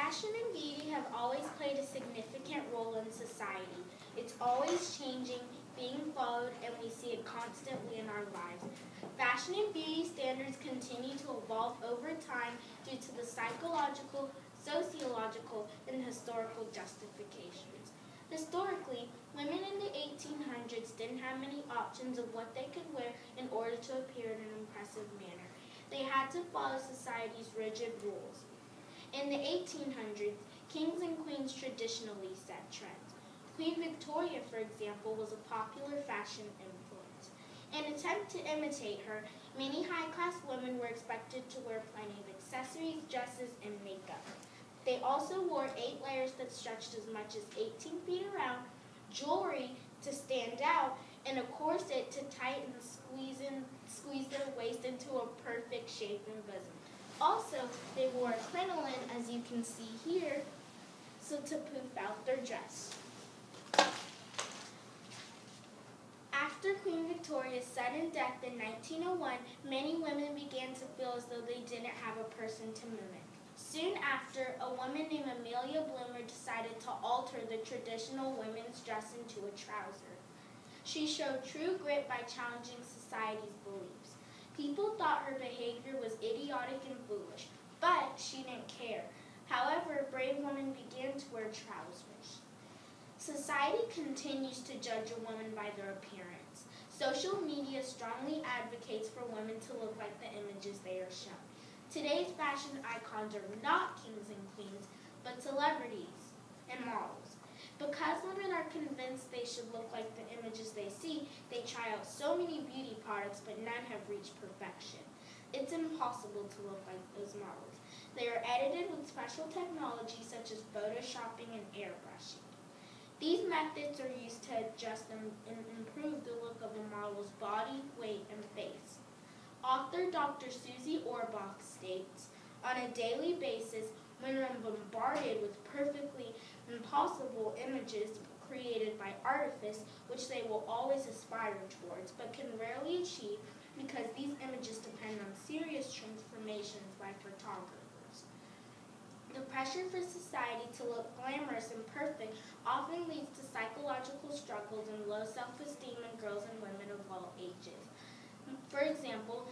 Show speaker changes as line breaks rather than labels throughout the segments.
Fashion and beauty have always played a significant role in society. It's always changing, being followed, and we see it constantly in our lives. Fashion and beauty standards continue to evolve over time due to the psychological, sociological, and historical justifications. Historically, women in the 1800s didn't have many options of what they could wear in order to appear in an impressive manner. They had to follow society's rigid rules. In the 1800s, kings and queens traditionally set trends. Queen Victoria, for example, was a popular fashion influence. In an attempt to imitate her, many high-class women were expected to wear plenty of accessories, dresses, and makeup. They also wore 8 layers that stretched as much as 18 feet around, jewelry to stand out, and a corset to tighten and squeeze their waist into a perfect shape and bosom. Also, they wore crinoline, as you can see here, so to poof out their dress. After Queen Victoria's sudden death in 1901, many women began to feel as though they didn't have a person to mimic. Soon after, a woman named Amelia Bloomer decided to alter the traditional women's dress into a trouser. She showed true grit by challenging society's beliefs. People thought her behavior was idiotic and foolish, but she didn't care. However, brave women began to wear trousers. Society continues to judge a woman by their appearance. Social media strongly advocates for women to look like the images they are shown. Today's fashion icons are not kings and queens, but celebrities and models. Because women are convinced they should look like the images they see, they try out so many beauty products, but none have reached perfection. It's impossible to look like those models. They are edited with special technology such as photoshopping and airbrushing. These methods are used to adjust and improve the look of a model's body, weight, and face. Author Dr. Susie Orbach states, on a daily basis, women are bombarded with perfectly impossible images created by artifice, which they will always aspire towards, but can rarely achieve because these images depend on serious transformations by photographers. The pressure for society to look glamorous and perfect often leads to psychological struggles and low self-esteem in girls and women of all ages. For example,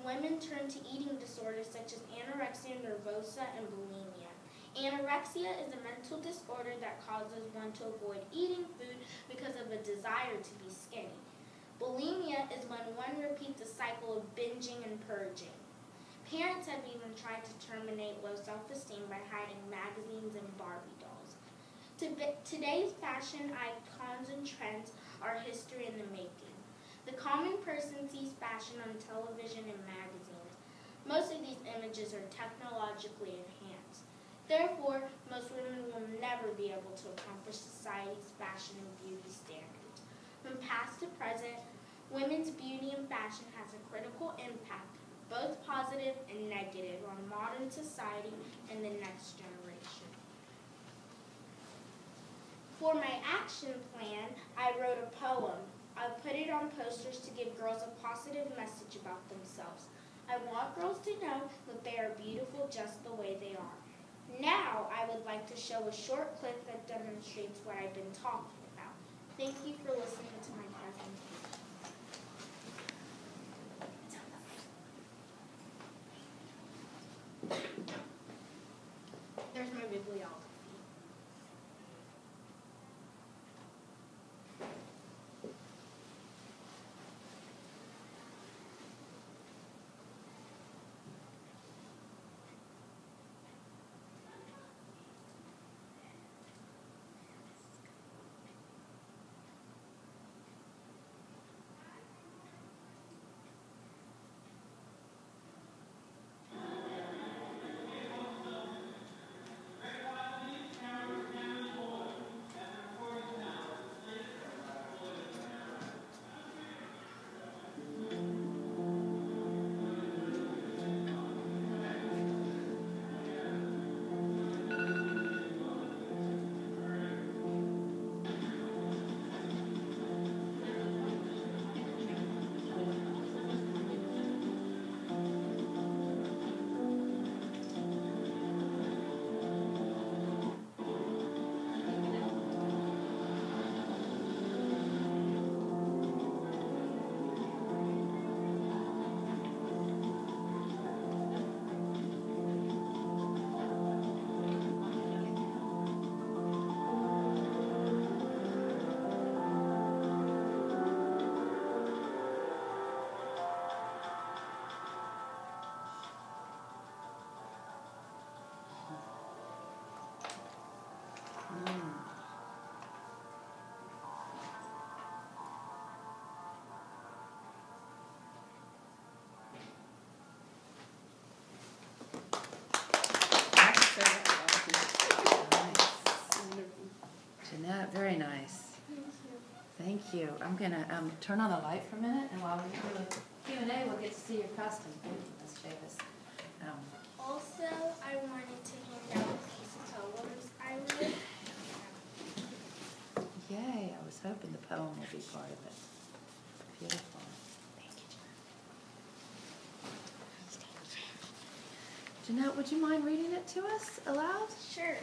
women turn to eating disorders such as anorexia nervosa and bulimia. Anorexia is a mental disorder that causes one to avoid eating food because of a desire to be skinny. Bulimia is when one repeats a cycle of binging and purging. Parents have even tried to terminate low self-esteem by hiding magazines and Barbie dolls. Today's fashion icons and trends are history in the making. The common person sees fashion on television and magazines. Most of these images are technologically enhanced. Therefore, most women will never be able to accomplish society's fashion and beauty standards. From past to present, women's beauty and fashion has a critical impact, both positive and negative, on modern society and the next generation. For my action plan, I wrote a poem. I put it on posters to give girls a positive message about themselves. I want girls to know that they are beautiful just the way they are. Now, I would like to show a short clip that demonstrates what I've been talking about. Thank you for listening to my presentation. There's my bibliography.
Thank you. I'm going to turn on the light for a minute, and while we do the Q&A, we'll get to see your costume. Thank you, Ms. Davis.
Also, I wanted to hand out these poems I wrote.
Yay, I was hoping the poem would be part of it. Beautiful. Thank you, Janat. Janat, would you mind reading it to us aloud?
Sure.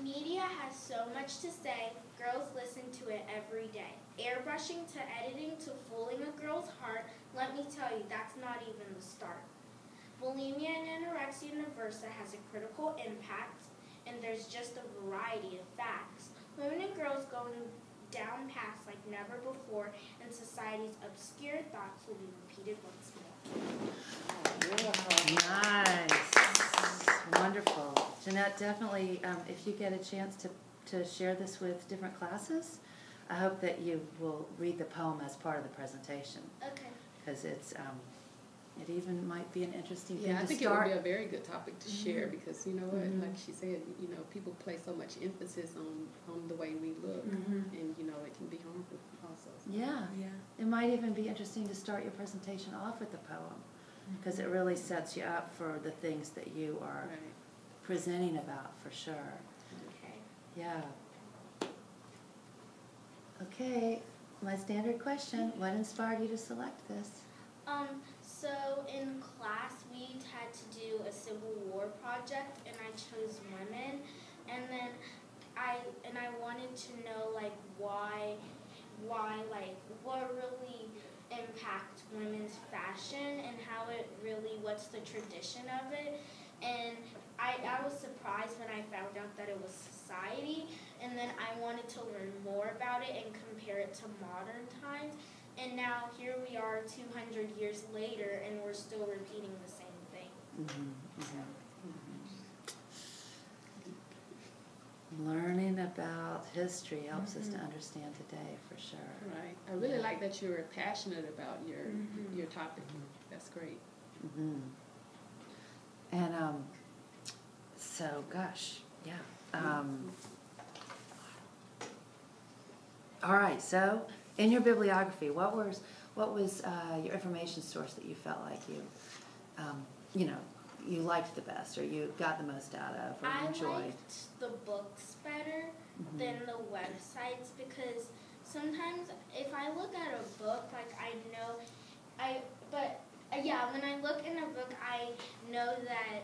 Media has so much to say, girls listen to it every day. Airbrushing to editing to fooling a girl's heart, let me tell you, that's not even the start. Bulimia and anorexia nervosa has a critical impact, and there's just a variety of facts. Women and girls going down paths like never before, and society's obscure thoughts will be repeated once more.
Nice. Wonderful. Janat, definitely, if you get a chance to share this with different classes, I hope that you will read the poem as part of the presentation.
Okay.
Because it's, it even might be an interesting thing to start.
Yeah, I think it would be a very good topic to share because, you know what, like she said, you know, people place so much emphasis on the way we look, and, you know, it can be harmful also. So.
Yeah. It might even be interesting to start your presentation off with the poem because it really sets you up for the things that you are presenting about, for sure.
Okay.
Yeah. Okay, my standard question, what inspired you to select this?
So in class we had to do a Civil War project, and I chose women, and then I wanted to know like why like what really impacts women's fashion and how it really, what's the tradition of it. And I was surprised when I found out that it was society, and then I wanted to learn more about it and compare it to modern times. And now here we are 200 years later, and we're still repeating the same thing.
Learning about history helps us to understand today, for sure.
Right. I really like that you're passionate about your topic. That's great.
And so, gosh, yeah. All right. So, in your bibliography, what was your information source that you felt like you know, you liked the best, or you got the most out of, or
I
enjoyed?
liked the books better than the websites, because sometimes if I look at a book, like I know, when I look in a book, I know that